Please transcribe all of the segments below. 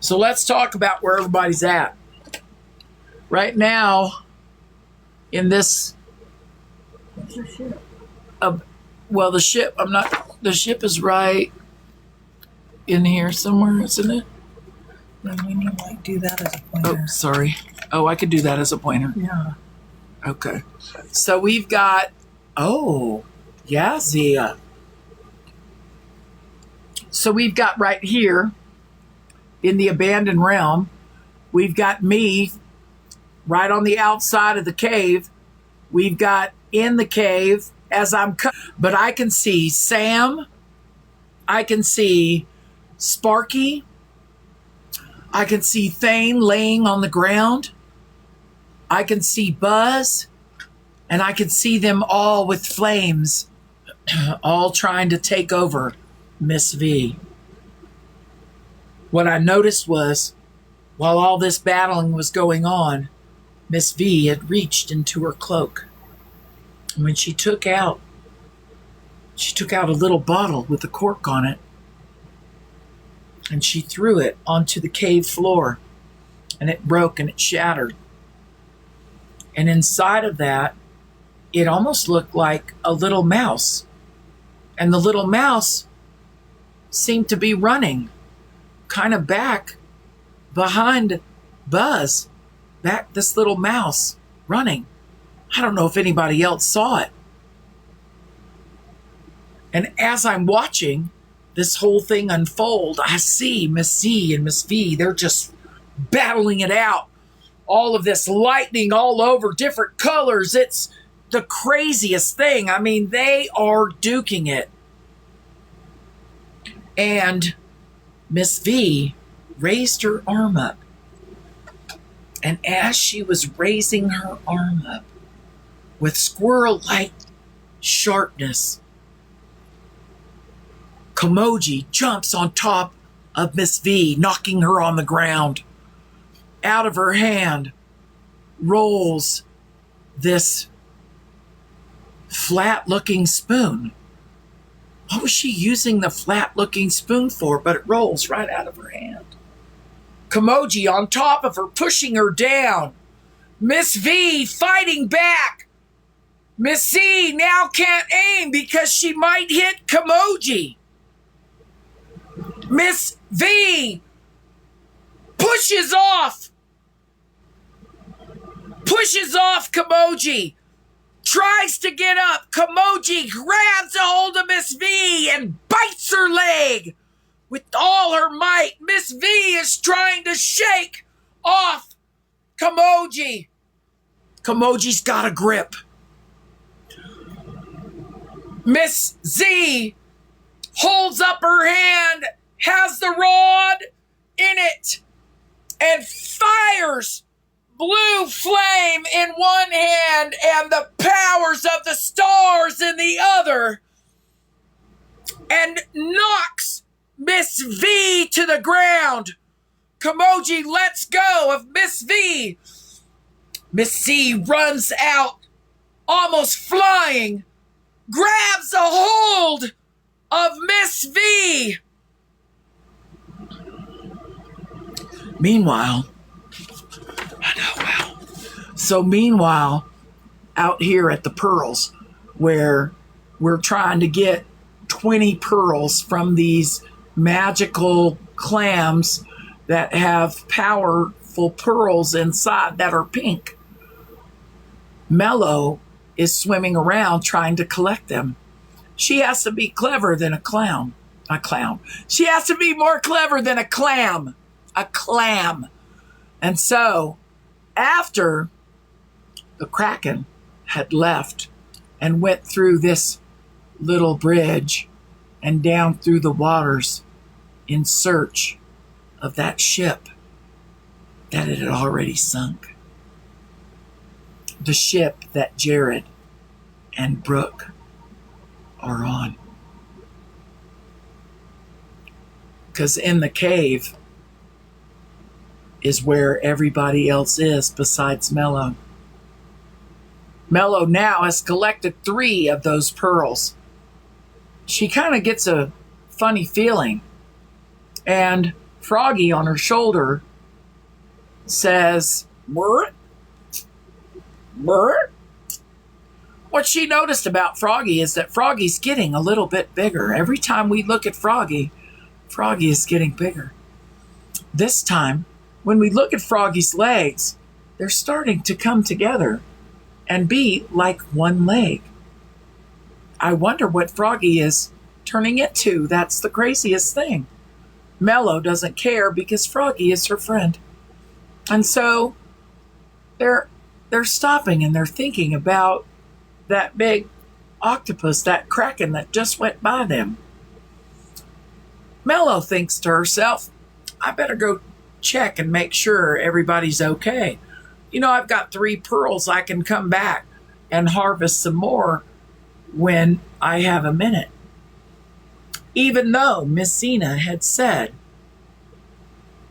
So let's talk about where everybody's at. Right now, in this, What's your ship? well, the ship is right in here somewhere, isn't it? Then we need to do that as a Oh, pointer. sorry. Oh, I could do that as a pointer. Yeah. Okay. So we've got, yeah, Zia. So we've got right here in the abandoned realm, we've got me right on the outside of the cave. We've got in the cave but I can see Sam. I can see Sparky. I can see Thane laying on the ground. I can see Buzz. And I can see them all with flames, all trying to take over Miss V. What I noticed was, while all this battling was going on, Miss V had reached into her cloak. And when she took out a little bottle with a cork on it, and she threw it onto the cave floor, and it broke and it shattered. And inside of that, it almost looked like a little mouse. And the little mouse seemed to be running kind of back behind Buzz. This little mouse running. I don't know if anybody else saw it. And as I'm watching this whole thing unfold, I see Miss C and Miss V. They're just battling it out. All of this lightning all over, different colors. It's the craziest thing. I mean, they are duking it. And Miss V raised her arm up. And as she was raising her arm up with squirrel-like sharpness, Kimoji jumps on top of Miss V, knocking her on the ground. Out of her hand rolls this flat-looking spoon. What was she using the flat-looking spoon for? But it rolls right out of her hand. Kimoji on top of her, pushing her down. Miss V fighting back. Miss C now can't aim because she might hit Kimoji. Miss V pushes off Kimoji. Tries to get up. Kimoji grabs a hold of Miss V and bites her leg with all her might. Miss V is trying to shake off Kimoji. Kimoji's got a grip. Miss Z holds up her hand, has the rod in it, and fires blue flame in one hand and the powers of the stars in the other, and knocks Miss V to the ground. Kimoji lets go of Miss V. Miss C runs out, almost flying, grabs a hold of Miss V. Meanwhile, out here at the pearls, where we're trying to get 20 pearls from these magical clams that have powerful pearls inside that are pink, Mello is swimming around trying to collect them. She has to be clever than a clown. She has to be more clever than a clam. A clam. And so, after the Kraken had left and went through this little bridge and down through the waters in search of that ship that it had already sunk, the ship that Jared and Brooke are on. Because in the cave is where everybody else is besides Mello. Mello now has collected 3 of those pearls. She kind of gets a funny feeling. And Froggy on her shoulder says, "Brr, brr." What she noticed about Froggy is that Froggy's getting a little bit bigger. Every time we look at Froggy, Froggy is getting bigger. This time, when we look at Froggy's legs, they're starting to come together and be like one leg. I wonder what Froggy is turning into. That's the craziest thing. Mello doesn't care because Froggy is her friend. And so they're stopping and they're thinking about that big octopus, that kraken that just went by them. Mello thinks to herself, I better go check and make sure everybody's okay. I've got 3 pearls. I can come back and harvest some more when I have a minute. Even though Miss Zena had said,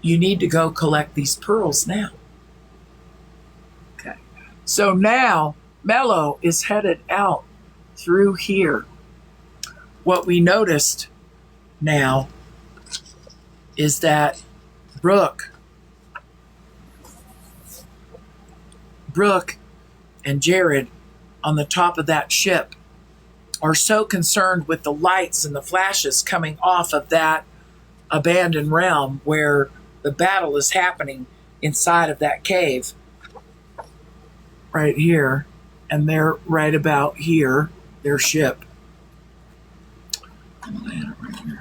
you need to go collect these pearls now. Okay. So now Mello is headed out through here. What we noticed now is that Brooke and Jared on the top of that ship are so concerned with the lights and the flashes coming off of that abandoned realm where the battle is happening inside of that cave right here, and they're right about here, their ship. I'm gonna land it right here.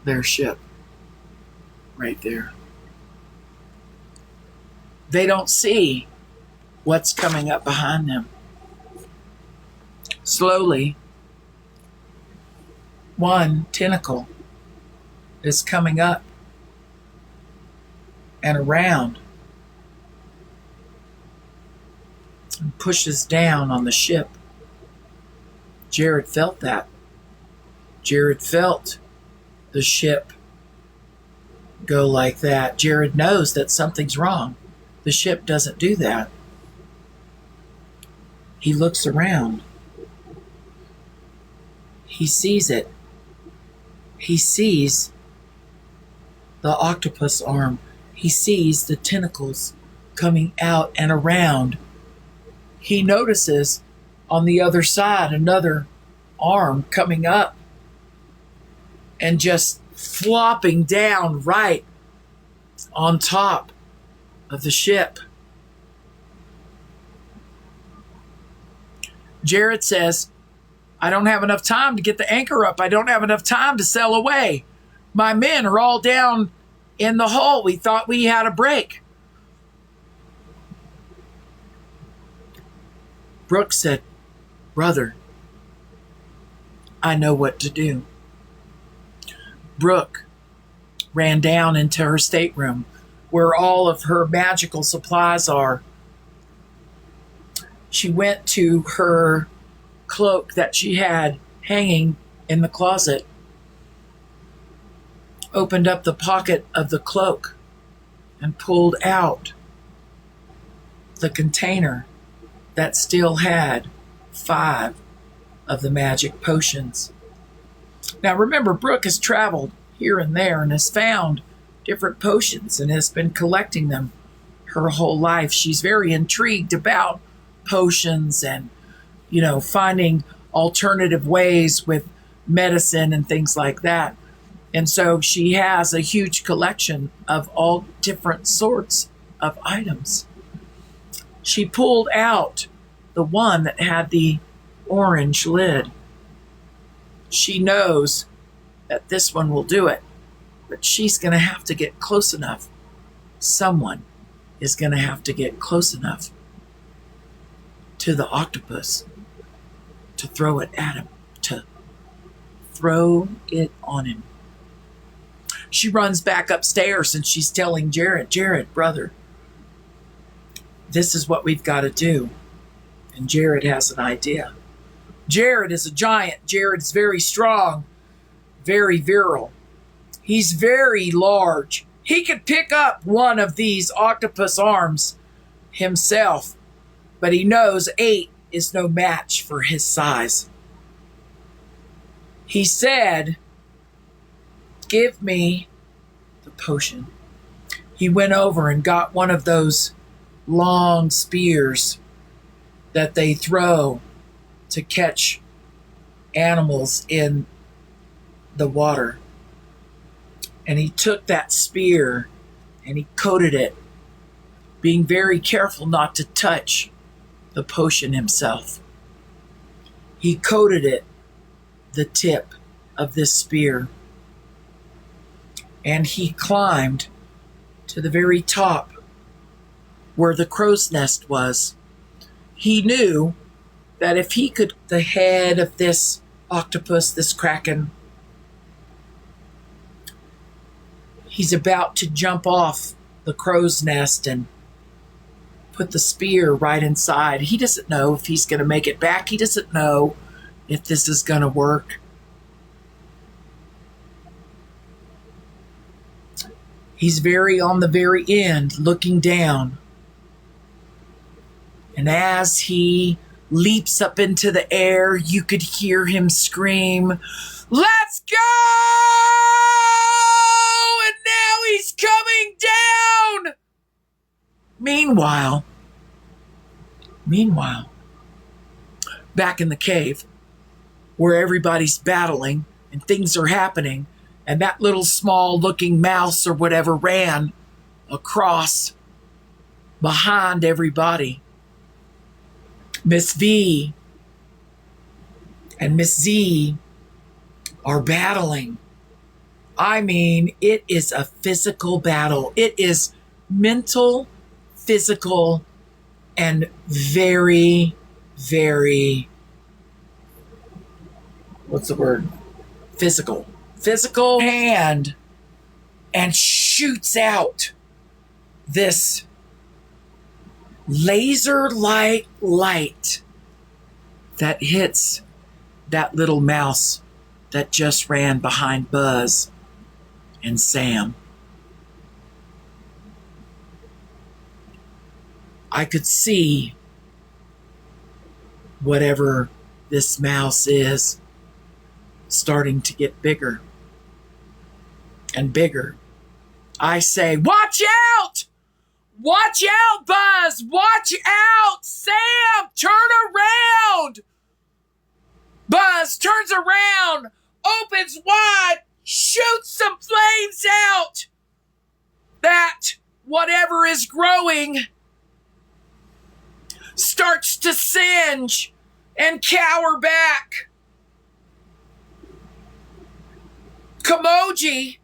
Their ship right there. They don't see what's coming up behind them. Slowly, one tentacle is coming up and around and pushes down on the ship. Jared felt that. Jared felt the ship go like that. Jared knows that something's wrong. The ship doesn't do that. He looks around. He sees it. He sees the octopus arm. He sees the tentacles coming out and around. He notices on the other side another arm coming up and just flopping down right on top of the ship. Jared says, I don't have enough time to get the anchor up. I don't have enough time to sail away. My men are all down in the hull. We thought we had a break. Brooke said, Brother, I know what to do. Brooke ran down into her stateroom where all of her magical supplies are. She went to her cloak that she had hanging in the closet, opened up the pocket of the cloak, and pulled out the container that still had 5 of the magic potions. Now remember, Brooke has traveled here and there and has found different potions and has been collecting them her whole life. She's very intrigued about potions and, finding alternative ways with medicine and things like that. And so she has a huge collection of all different sorts of items. She pulled out the one that had the orange lid. She knows that this one will do it, but she's going to have to get close enough. Someone is going to have to get close enough to the octopus to throw it at him, to throw it on him. She runs back upstairs and she's telling Jared, brother, this is what we've got to do. And Jared has an idea. Jared is a giant. Jared's very strong, very virile. He's very large. He could pick up one of these octopus arms himself, but he knows 8 is no match for his size. He said, "Give me the potion." He went over and got one of those long spears that they throw to catch animals in the water. And he took that spear and he coated it, being very careful not to touch the potion himself. He coated it, the tip of this spear, and he climbed to the very top where the crow's nest was. He knew that if he could, the head of this octopus, this kraken, he's about to jump off the crow's nest and put the spear right inside. He doesn't know if he's going to make it back. He doesn't know if this is going to work. He's on the very end, looking down. And as he leaps up into the air, you could hear him scream, "Let's go!" And now he's coming down. Meanwhile, back in the cave, where everybody's battling and things are happening, and that little small looking mouse or whatever ran across behind everybody. Miss V and Miss Z are battling. I mean, it is a physical battle. It is mental, physical, and very, very, what's the word? Physical hand, and shoots out this laser-like light that hits that little mouse that just ran behind Buzz and Sam. I could see whatever this mouse is starting to get bigger and bigger. I say, "Watch out! Watch out, Buzz! Watch out! Sam, turn around!" Buzz turns around, opens wide, shoots some flames out. That whatever is growing starts to singe and cower back. Kimoji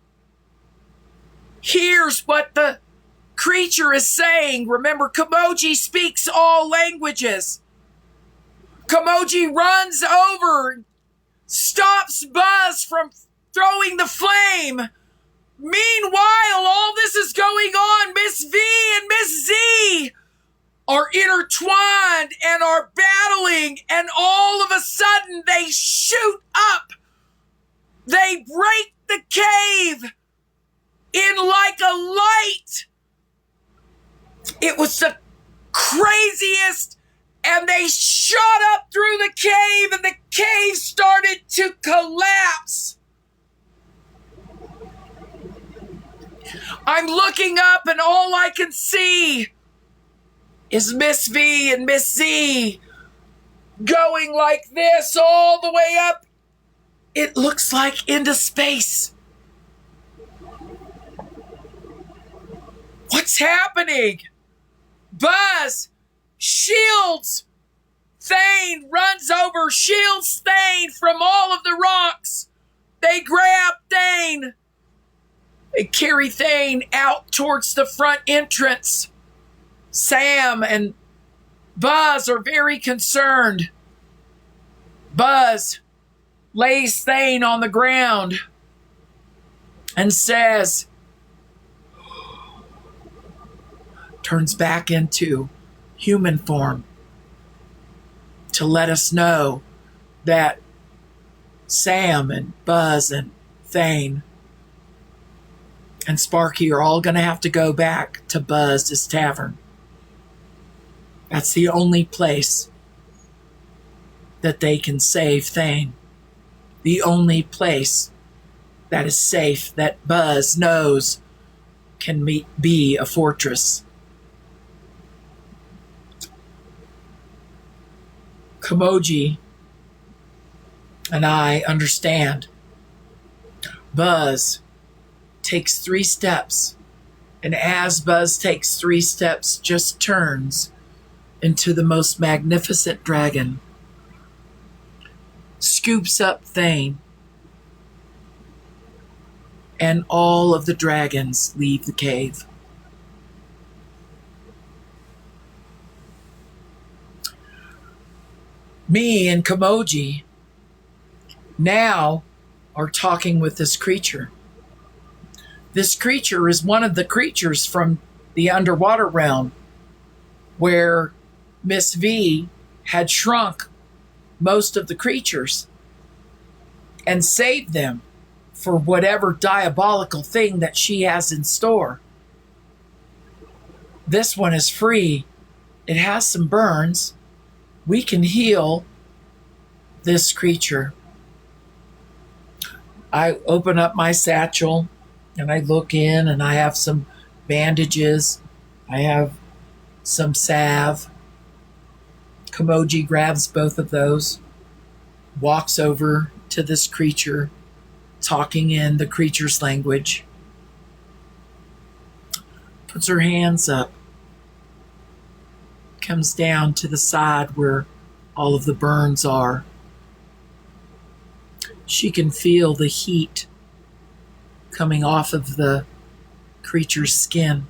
hears what the creature is saying. Remember, Kimoji speaks all languages. Kimoji runs over, stops Buzz from throwing the flame. Meanwhile, all this is going on. Miss V and Miss Z are intertwined and are battling, and all of a sudden they shoot up. They break the cave in like a light. It was the craziest, and they shot up through the cave, and the cave started to collapse. I'm looking up, and all I can see is Miss V and Miss Z going like this all the way up. It looks like into space. What's happening? Buzz shields Thane, runs over, shields Thane from all of the rocks. They grab Thane. They carry Thane out towards the front entrance. Sam and Buzz are very concerned. Buzz lays Thane on the ground and says, turns back into human form to let us know that Sam and Buzz and Thane and Sparky are all going to have to go back to Buzz's tavern. That's the only place that they can save Thane. the only place that is safe that Buzz knows can be a fortress. Komoji and I understand. Buzz takes 3 steps, and as Buzz takes 3 steps, just turns into the most magnificent dragon, scoops up Thane, and all of the dragons leave the cave. Me and Komoji now are talking with this creature. This creature is one of the creatures from the underwater realm where Miss V had shrunk most of the creatures and saved them for whatever diabolical thing that she has in store. This one is free. It has some burns. We can heal this creature. I open up my satchel and I look in, and I have some bandages. I have some salve. Komoji grabs both of those, walks over to this creature, talking in the creature's language, puts her hands up, comes down to the side where all of the burns are. She can feel the heat coming off of the creature's skin.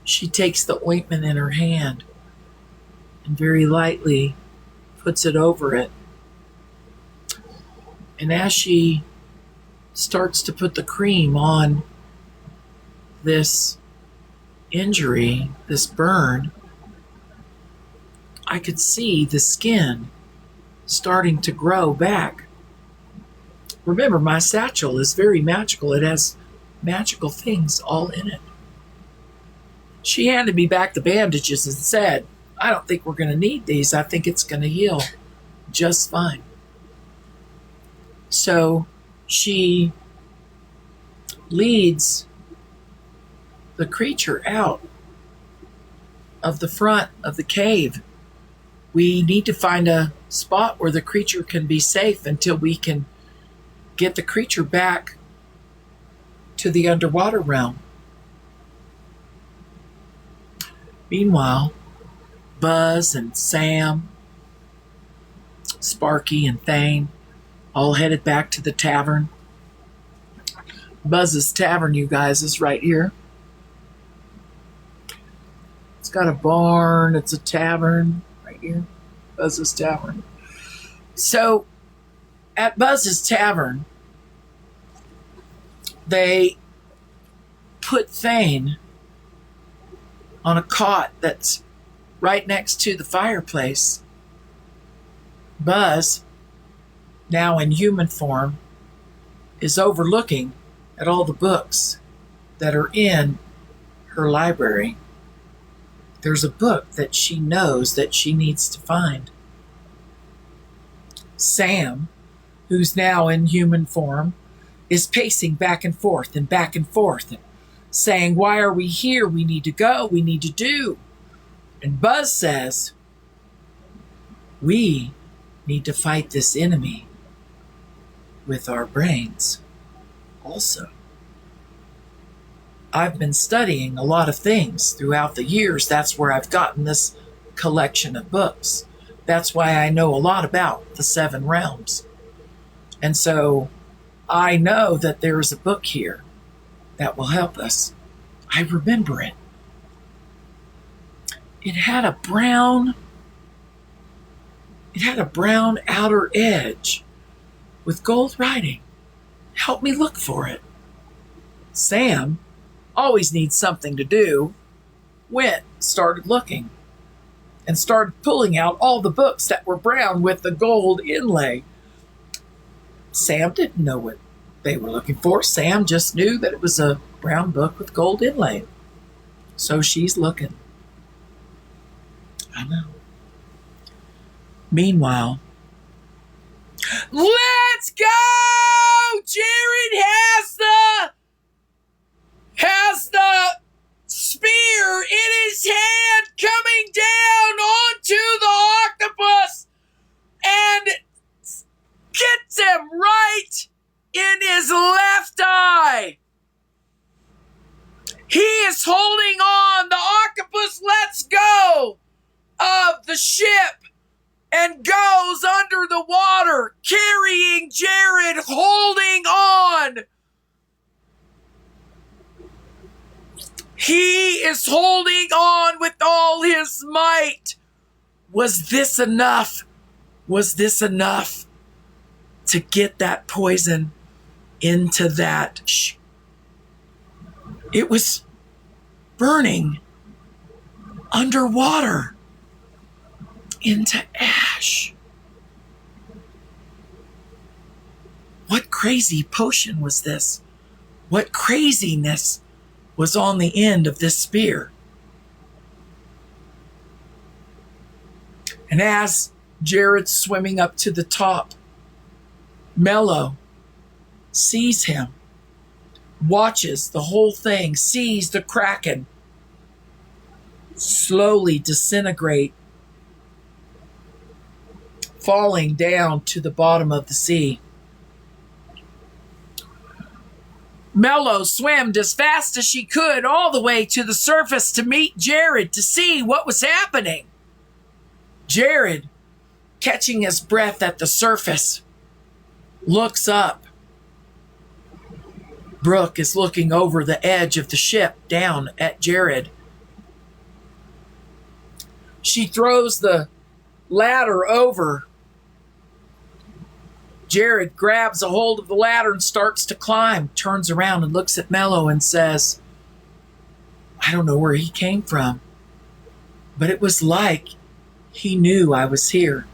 She takes the ointment in her hand and very lightly puts it over it. And as she starts to put the cream on this injury, this burn, I could see the skin starting to grow back. Remember, my satchel is very magical. It has magical things all in it. She handed me back the bandages and said, I don't think we're going to need these. I think it's going to heal just fine. So she leads the creature out of the front of the cave. We need to find a spot where the creature can be safe until we can get the creature back to the underwater realm. Meanwhile, Buzz and Sam, Sparky and Thane all headed back to the tavern. Buzz's tavern, you guys, is right here. It's got a barn. It's a tavern right here. Buzz's tavern. So, at Buzz's tavern, they put Thane on a cot that's right next to the fireplace. Buzz, now in human form, is overlooking at all the books that are in her library. There's a book that she knows that she needs to find. Sam, who's now in human form, is pacing back and forth, saying, why are we here? We need to go. We need to do. And Buzz says, we need to fight this enemy with our brains also. I've been studying a lot of things throughout the years. That's where I've gotten this collection of books. That's why I know a lot about the 7 realms. And so I know that there is a book here that will help us. I remember it. It had a brown outer edge with gold writing. Help me look for it. Sam always needs something to do. Started looking, and started pulling out all the books that were brown with the gold inlay. Sam didn't know what they were looking for. Sam just knew that it was a brown book with gold inlay. So she's looking. I know. Meanwhile, Let's go! Jared has the spear in his hand coming down onto the octopus and gets him right in his left eye. He is holding on. The octopus lets go of the ship and goes under the water, carrying Jared, holding on. He is holding on with all his might. Was this enough? Was this enough to get that poison into that? It was burning underwater into ash. What crazy potion was this? What craziness was on the end of this spear? And as Jared's swimming up to the top, Mello sees him, watches the whole thing, sees the Kraken slowly disintegrate, falling down to the bottom of the sea. Mello swam as fast as she could all the way to the surface to meet Jared to see what was happening. Jared, catching his breath at the surface, looks up. Brooke is looking over the edge of the ship down at Jared. She throws the ladder over. Jared grabs a hold of the ladder and starts to climb, turns around and looks at Mello and says, I don't know where he came from, but it was like he knew I was here.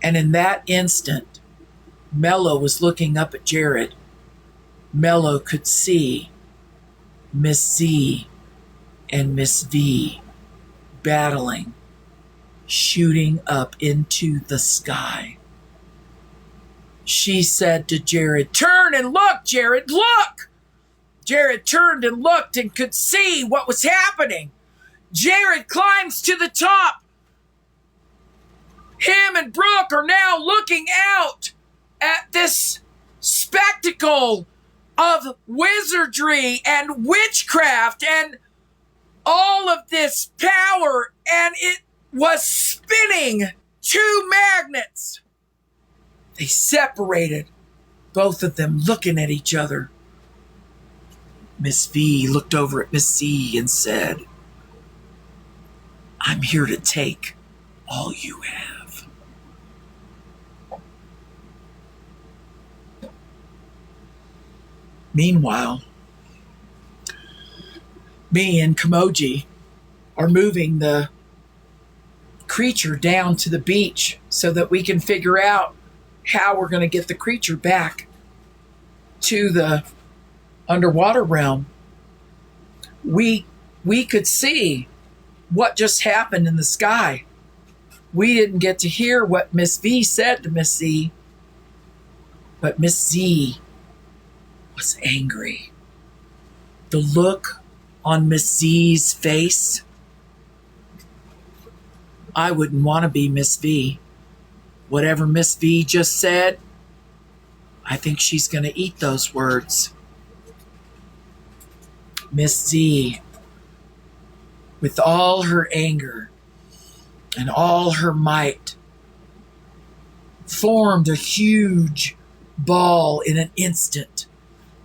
And in that instant, Mello was looking up at Jared. Mello could see Miss Z and Miss V battling, shooting up into the sky. She said to Jared, turn and look, Jared, look! Jared turned and looked and could see what was happening. Jared climbs to the top. Him and Brooke are now looking out at this spectacle of wizardry and witchcraft and all of this power, and it was spinning two magnets. They separated, both of them looking at each other. Miss V looked over at Miss Z and said, I'm here to take all you have. Meanwhile, me and Kamoji are moving the creature down to the beach so that we can figure out how we're going to get the creature back to the underwater realm. We could see what just happened in the sky. We didn't get to hear what Miss V said to Miss Z, but Miss Z was angry. The look on Miss Z's face, I wouldn't want to be Miss V. Whatever Miss V just said, I think she's going to eat those words. Miss Z, with all her anger and all her might, formed a huge ball in an instant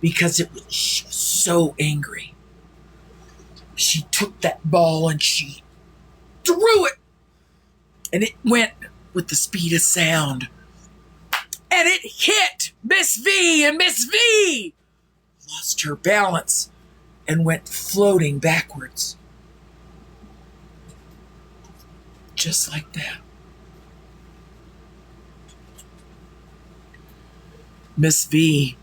because it was so angry. She took that ball and she threw it, and it went with the speed of sound, and it hit Miss V, and Miss V lost her balance and went floating backwards. Just like that. Miss V,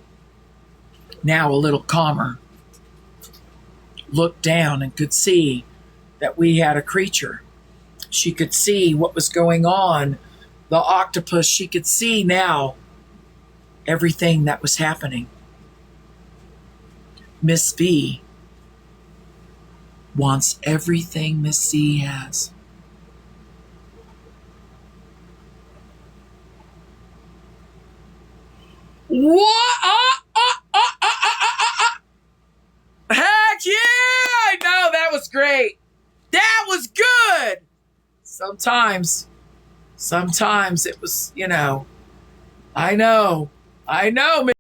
now a little calmer, looked down and could see that we had a creature She could see what was going on. The octopus, she could see now everything that was happening. Miss V wants everything Miss C has. What? Heck yeah! I know, that was great. That was good. Sometimes it was, I know.